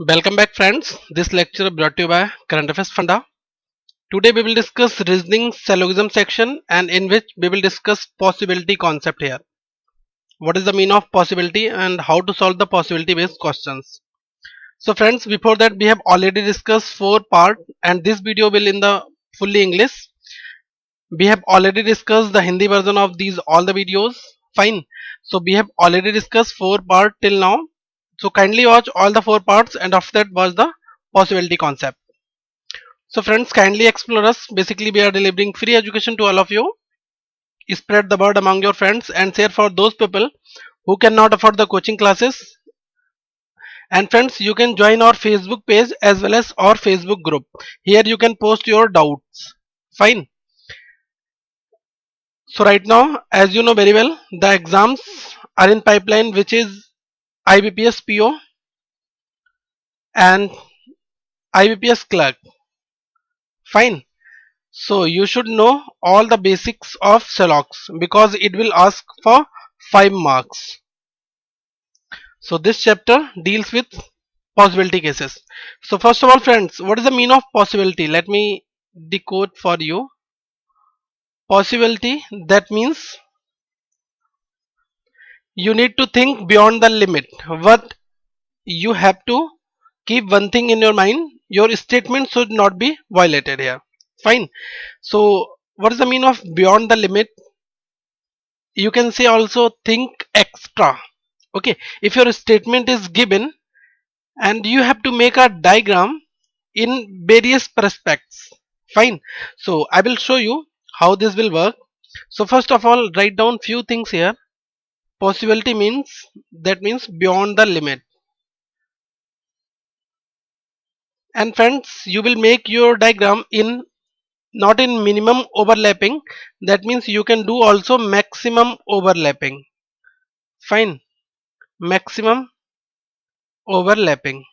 Welcome back friends. This lecture brought to you by Current Affairs Funda. Today we will discuss reasoning syllogism section and in which we will discuss possibility concept here. What is the meaning of possibility and how to solve the possibility based questions. So friends, before that we have already discussed 4 parts and this video will in the fully English. We have already discussed the Hindi version of these all the videos. Fine. So we have already discussed 4 parts till now. So kindly watch all the 4 parts and after that watch the possibility concept. So friends, kindly explore us. Basically, we are delivering free education to all of you. Spread the word among your friends and share for those people who cannot afford the coaching classes. And friends, you can join our Facebook page as well as our Facebook group. Here you can post your doubts. Fine. So right now, as you know very well, the exams are in pipeline, which is IBPS PO and IBPS clerk. Fine. So you should know all the basics of Celox because it will ask for 5 marks. So this chapter deals with possibility cases. So first of all friends, what is the meaning of possibility? Let me decode for you. Possibility, that means you need to think beyond the limit. What you have to keep one thing in your mind, your statement should not be violated here. Fine. So what is the meaning of beyond the limit? You can say also think extra. Okay, if your statement is given and you have to make a diagram in various perspectives. Fine. So I will show you how this will work. So first of all, write down few things here. Possibility means, that means beyond the limit. And friends, you will make your diagram in not in minimum overlapping, that means you can do also maximum overlapping. Fine. Maximum overlapping.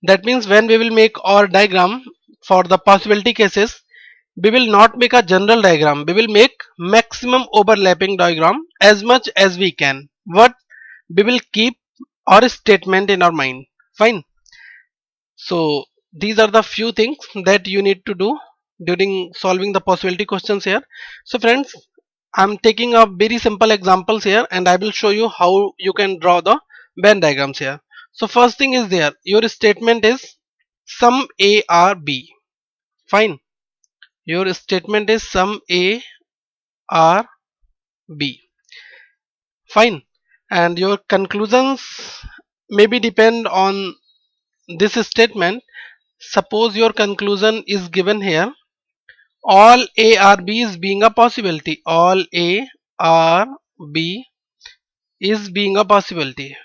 That means when we will make our diagram for the possibility cases, we will not make a general diagram, we will make maximum overlapping diagram as much as we can. What we will keep our statement in our mind. Fine. So these are the few things that you need to do during solving the possibility questions here. So friends, I'm taking a very simple examples here and I will show you how you can draw the Venn diagrams here. So first thing is there, your statement is sum A or B. Fine. Your statement is sum A or B. Fine. And your conclusions maybe depend on this statement. Suppose your conclusion is given here, all A or B is being a possibility. All A or B is being a possibility.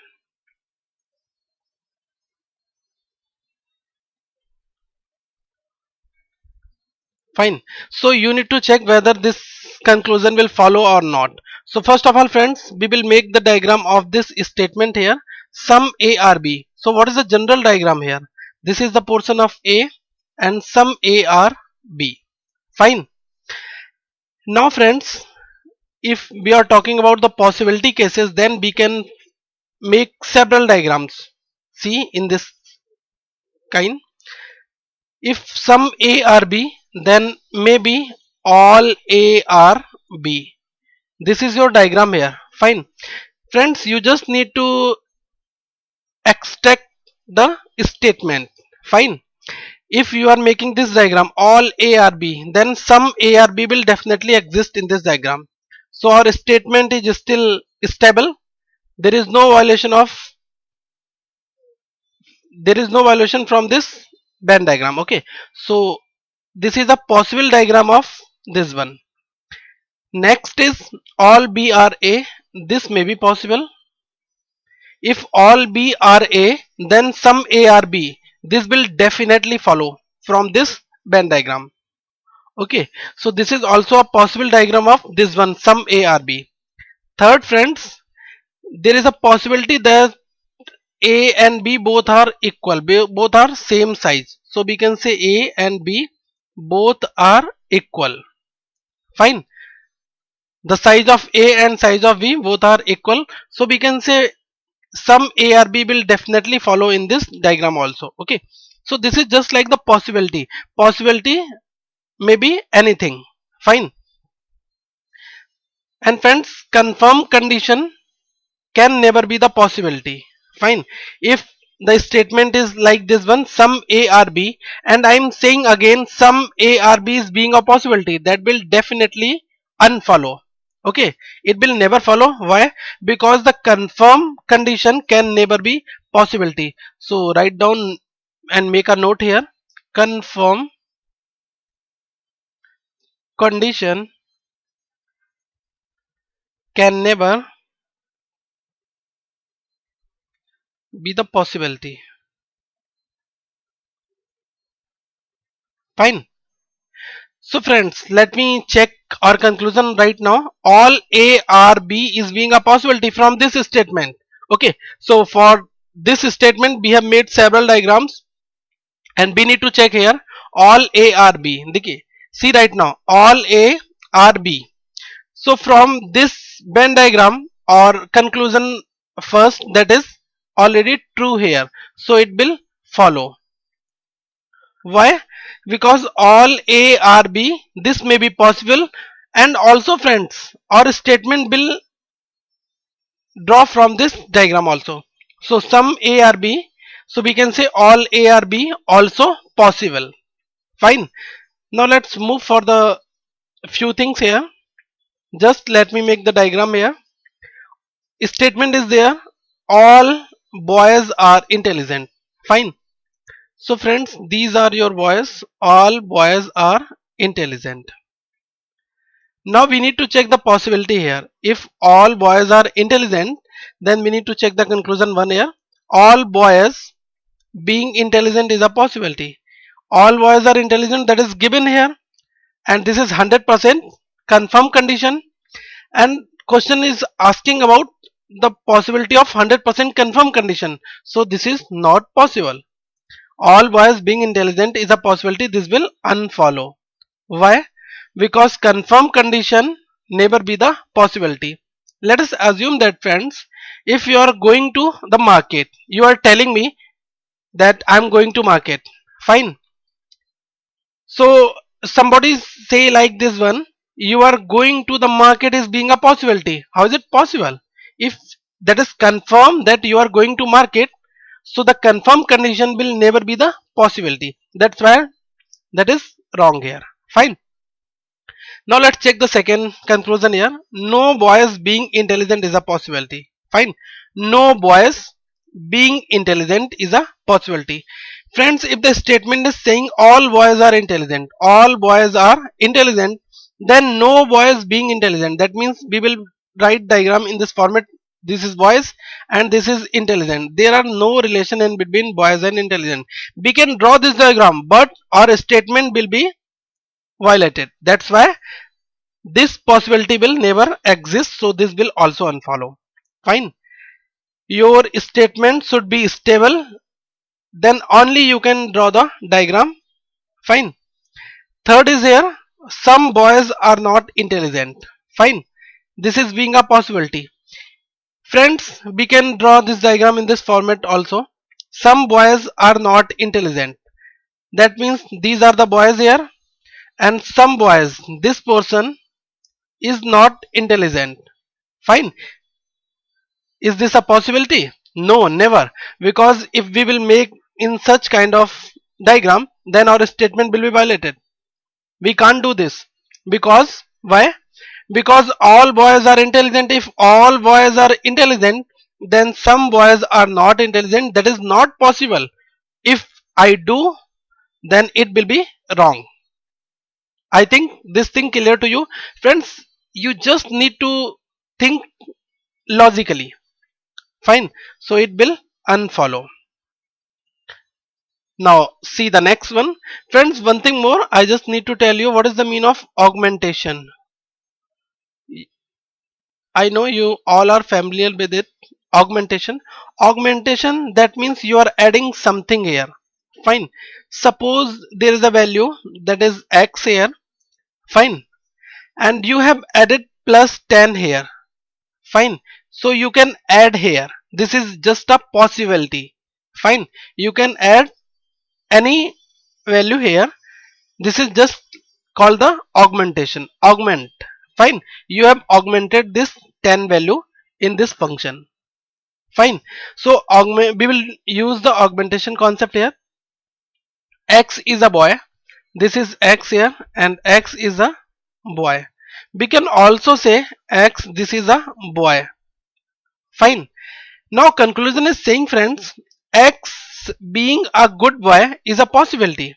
Fine. So you need to check whether this conclusion will follow or not. So first of all friends, we will make the diagram of this statement here, sum A or B. So what is the general diagram here? This is the portion of A and sum A or B. Fine. Now friends, if we are talking about the possibility cases, then we can make several diagrams. See in this kind. If sum A or B, then maybe all A or B. This is your diagram here. Fine. Friends, you just need to extract the statement. Fine. If you are making this diagram all A or B, then some A or B will definitely exist in this diagram. So our statement is still stable. There is no violation of, there is no violation from this Venn diagram. Okay. So this is a possible diagram of this one. Next is all B are A. This may be possible. If all B are A, then some A are B. This will definitely follow from this Venn diagram. Okay, so this is also a possible diagram of this one, some A or B. Third friends, there is a possibility that A and B both are equal, both are same size. So we can say A and B both are equal. Fine. The size of A and size of B both are equal. So we can say some A or B will definitely follow in this diagram also. Okay, so this is just like the possibility may be anything. Fine. And friends, confirm condition can never be the possibility. Fine. If the statement is like this one, some A or B, and I'm saying again some A or B is being a possibility, that will definitely unfollow. Okay, it will never follow. Why? Because the confirm condition can never be possibility. So write down and make a note here. Confirm condition can never be the possibility. Fine. So friends, let me check our conclusion right now. All A or B is being a possibility from this statement. Okay, so for this statement we have made several diagrams and we need to check here all A or B. देखिए, see right now all A or B. So from this Venn diagram or conclusion first, that is already true here. So it will follow. Why? Because all A or B, this may be possible, and also friends, our statement will draw from this diagram also. So some A or B, so we can say all A or B also possible. Fine. Now let's move for the few things here. Just let me make the diagram here. Statement is there, all boys are intelligent. Fine. So friends, these are your boys. All boys are intelligent. Now we need to check the possibility here. If all boys are intelligent, then we need to check the conclusion one here. All boys being intelligent is a possibility. All boys are intelligent, that is given here, and this is 100% confirm condition. And question is asking about the possibility of 100% confirm condition. So this is not possible. All boys being intelligent is a possibility. This will unfollow. Why? Because confirm condition never be the possibility. Let us assume that friends, if you are going to the market, you are telling me that I am going to market. Fine. So somebody say like this one, you are going to the market is being a possibility. How is it possible? If that is confirmed that you are going to market, so the confirmed condition will never be the possibility. That's why that is wrong here. Fine. Now let's check the second conclusion here. No boys being intelligent is a possibility. Fine. No boys being intelligent is a possibility. Friends, if the statement is saying all boys are intelligent, then no boys being intelligent. That means we will write diagram in this format. This is boys and this is intelligent. There are no relation in between boys and intelligent. We can draw this diagram, but our statement will be violated. That's why this possibility will never exist. So this will also unfollow. Fine. Your statement should be stable. Then only you can draw the diagram. Fine. Third is here. Some boys are not intelligent. Fine. This is being a possibility. Friends, we can draw this diagram in this format also. Some boys are not intelligent. That means these are the boys here, and some boys, this person is not intelligent. Fine. Is this a possibility? No, never. Because if we will make in such kind of diagram, then our statement will be violated. We can't do this. Because why? Because all boys are intelligent. If all boys are intelligent, then some boys are not intelligent. That is not possible. If I do, then it will be wrong. I think this thing clear to you. Friends, you just need to think logically. Fine. So it will unfollow. Now see the next one. Friends, one thing more. I just need to tell you what is the meaning of augmentation. I know you all are familiar with it. Augmentation. Augmentation, that means you are adding something here. Fine. Suppose there is a value that is x here. Fine. And you have added plus 10 here. Fine. So you can add here. this is just a possibility. Fine, you can add any value here. This is just called the augmentation. Augment. Fine, you have augmented this 10 value in this function. Fine, so we will use the augmentation concept here. X is a boy, this is X here, and X is a boy. We can also say X, this is a boy. Fine, now conclusion is saying, friends, X being a good boy is a possibility.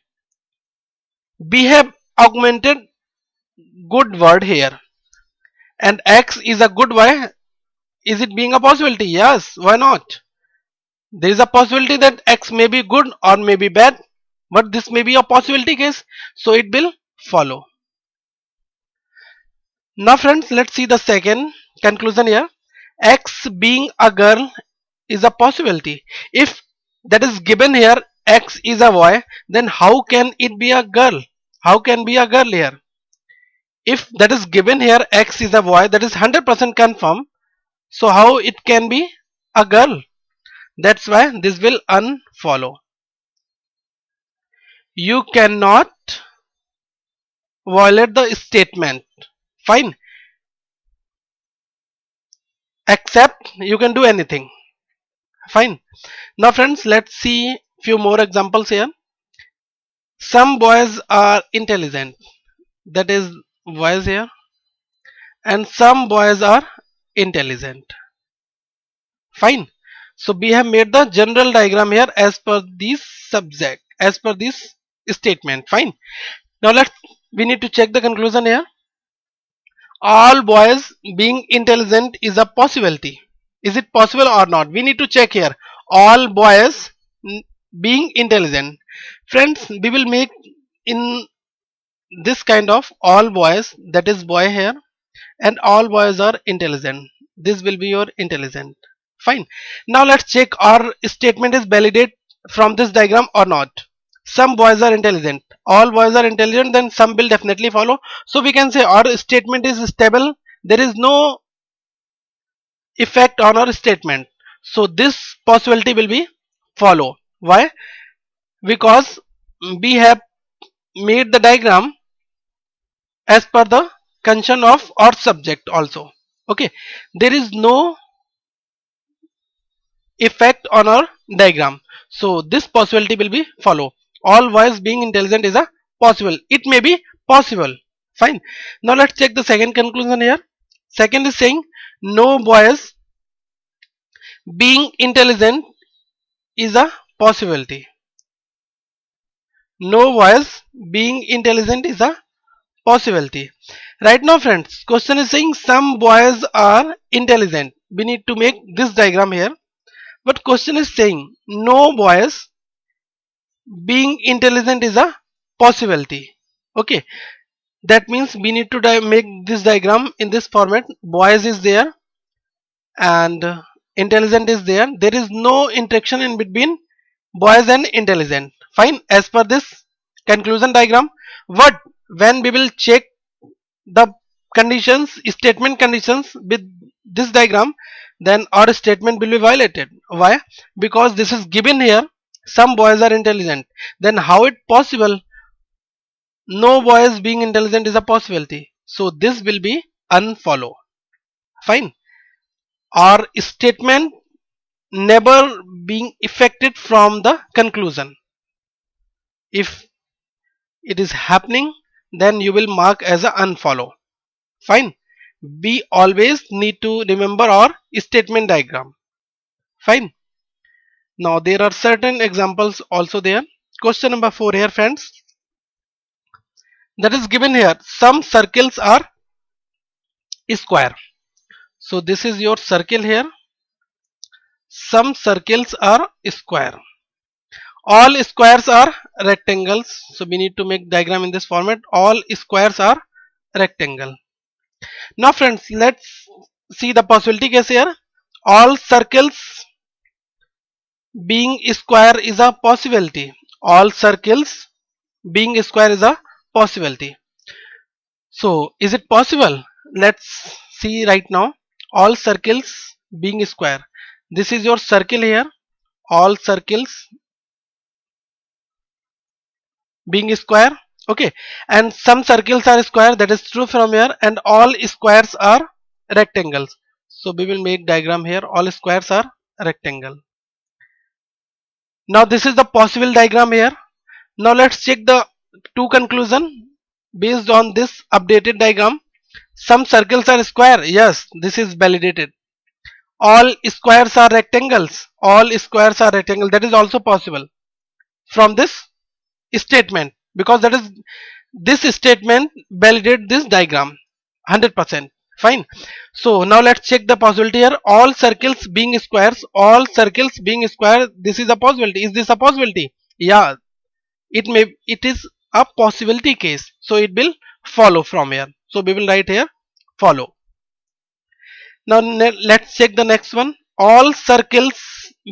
We have augmented good word here, and X is a good boy. Is it being a possibility? Yes, why not? There is a possibility that X may be good or may be bad, but this may be a possibility case, so it will follow. Now friends, let's see the second conclusion here. X being a girl is a possibility. If that is given here, X is a boy, then how can it be a girl? How can be a girl here? If that is given here, X is a boy, that is 100% confirm. So how it can be a girl? That's why this will unfollow. You cannot violate the statement. Fine, except you can do anything. Fine, now friends, let's see few more examples here. Some boys are intelligent, that is boys here, and some boys are intelligent. Fine, so we have made the general diagram here as per this subject, as per this statement. Fine, now we need to check the conclusion here. All boys being intelligent is a possibility. Is it possible or not? We need to check here. All boys being intelligent. Friends, we will make in this kind of all boys, that is boy here, and all boys are intelligent. This will be your intelligent. Fine, now let's check our statement is validate from this diagram or not. Some boys are intelligent, all boys are intelligent, then some will definitely follow. So we can say our statement is stable, there is no effect on our statement, so this possibility will be follow. Why? Because we have made the diagram as per the concern of our subject also. Okay, there is no effect on our diagram, so this possibility will be follow. All boys being intelligent is a possible, it may be possible. Fine, now let's check the second conclusion here. Second is saying no boys being intelligent is a possibility. No boys being intelligent is a possibility. Right now friends, question is saying some boys are intelligent. We need to make this diagram here, but question is saying no boys being intelligent is a possibility. Okay, that means we need to make this diagram in this format. Boys is there and intelligent is there. There is no interaction in between boys and intelligent. Fine, as per this conclusion diagram. But when we will check the conditions, statement conditions with this diagram, then our statement will be violated. Why? Because this is given here, some boys are intelligent, then how it possible no boys being intelligent is a possibility, so this will be unfollow. Fine, our statement never being affected from the conclusion. If it is happening, then you will mark as a unfollow. Fine, we always need to remember our statement diagram. Fine, now there are certain examples also there. Question number 4 here friends, that is given here. Some circles are square, so this is your circle here. Some circles are square, all squares are rectangles, so we need to make diagram in this format. All squares are rectangle. Now friends, let's see the possibility case here. All circles being square is a possibility. All circles being square is a possibility. So is it possible? Let's see right now. All circles being square, This is your circle here, all circles being square. Okay, and some circles are square, that is true from here, and all squares are rectangles. So we will make diagram here, all squares are rectangle. Now this is the possible diagram here. Now let's check the two conclusion based on this updated diagram. Some circles are square, yes, this is validated. All squares are rectangles, all squares are rectangle, that is also possible from this statement, because that is, this statement validate this diagram 100%. Fine. So now let's check the possibility here. All circles being squares, all circles being square, this is a possibility. Is this a possibility? Yeah, it is a possibility case, so it will follow from here. So we will write here follow. Now let's check the next one. All circles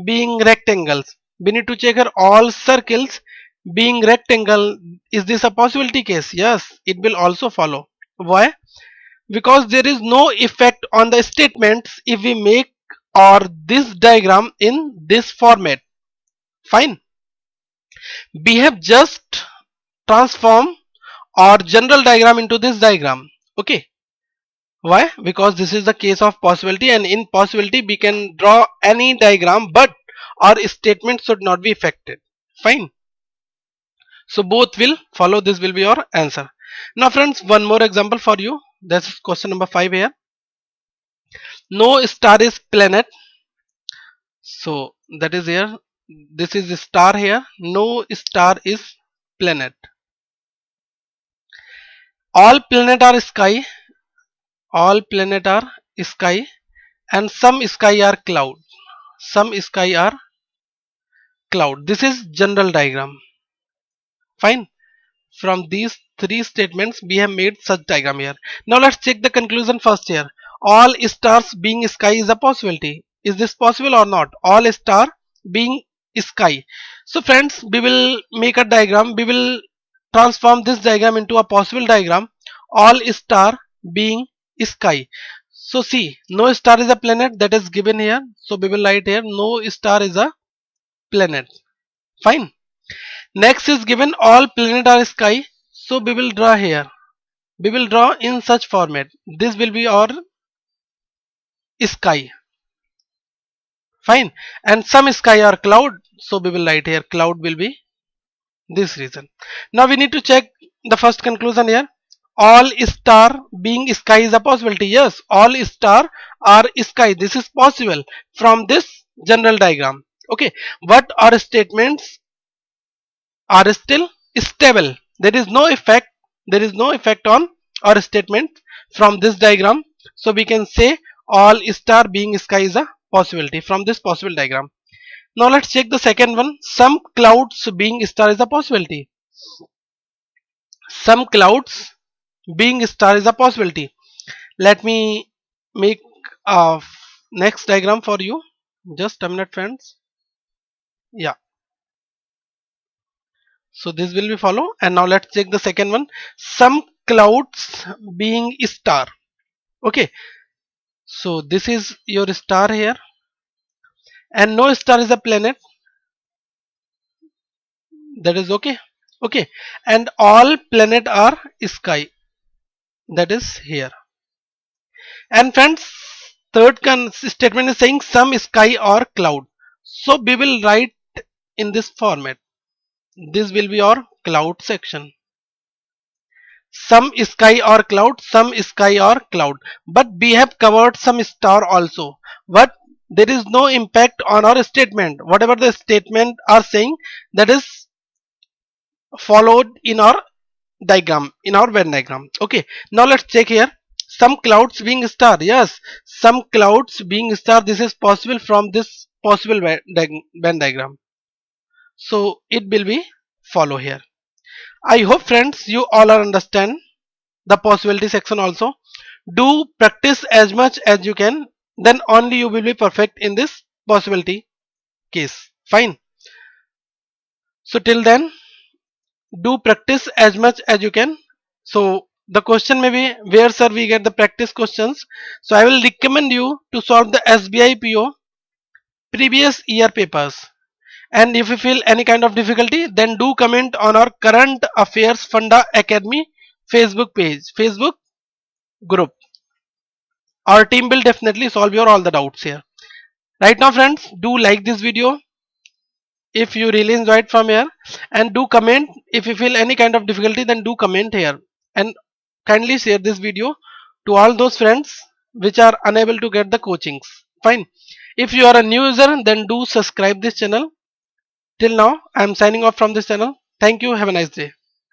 being rectangles, we need to check here. All circles being rectangle, is this a possibility case? Yes, it will also follow. Why? Because there is no effect on the statements if we make or this diagram in this format. Fine. We have just transformed our general diagram into this diagram. Okay. Why? Because this is the case of possibility, and in possibility we can draw any diagram, but our statement should not be affected. Fine. So both will follow, this will be your answer. Now friends, one more example for you. That's question number 5 here. No star is planet. So that is here. This is the star here. No star is planet. All planet are sky. All planet are sky, and some sky are cloud. Some sky are cloud. This is general diagram. Fine. From these three statements we have made such diagram here. Now let's check the conclusion first here. All stars being sky is a possibility. Is this possible or not? All star being sky. So friends, we will make a diagram. We will transform this diagram into a possible diagram. All star being sky. So see, no star is a planet, that is given here. So we will write here no star is a planet. Fine. Next is given all planet are sky. So we will draw here. We will draw in such format. This will be our sky. Fine. And some sky are cloud. So we will write here cloud will be this reason. Now we need to check the first conclusion here. All star being sky is a possibility. Yes, all star are sky. This is possible from this general diagram. Okay. But our statements are still stable. There is no effect. There is no effect on our statement from this diagram. So we can say all star being sky is a possibility from this possible diagram. Now let's check the second one. Some clouds being star is a possibility. Some clouds being star is a possibility. Let me make a next diagram for you. Just a minute, friends. Yeah. So this will be follow, and now let's check the second one. Some clouds being star. Okay. So this is your star here, and no star is a planet. That is okay. Okay. And all planet are sky. That is here. And friends, third statement is saying some sky or cloud. So we will write in this format. This will be our cloud section. Some sky or cloud, some sky or cloud. But we have covered some star also. But there is no impact on our statement. Whatever the statement are saying, that is followed in our diagram, in our Venn diagram. Okay. Now let's check here. Some clouds being star. Yes, some clouds being star. This is possible from this possible Venn diagram. So it will be follow here. I hope friends you all are understand the possibility section also. Do practice as much as you can, then only you will be perfect in this possibility case. Fine. So till then, do practice as much as you can. So the question may be where sir we get the practice questions. So I will recommend you to solve the SBI PO previous year papers. And if you feel any kind of difficulty, then do comment on our Current Affairs Funda Academy Facebook page, Facebook group. Our team will definitely solve your all the doubts here. Right now friends, do like this video if you really enjoyed from here, and do comment if you feel any kind of difficulty, then do comment here, and kindly share this video to all those friends which are unable to get the coachings. Fine. If you are a new user, then do subscribe this channel. Till now I am signing off from this channel. Thank you. Have a nice day.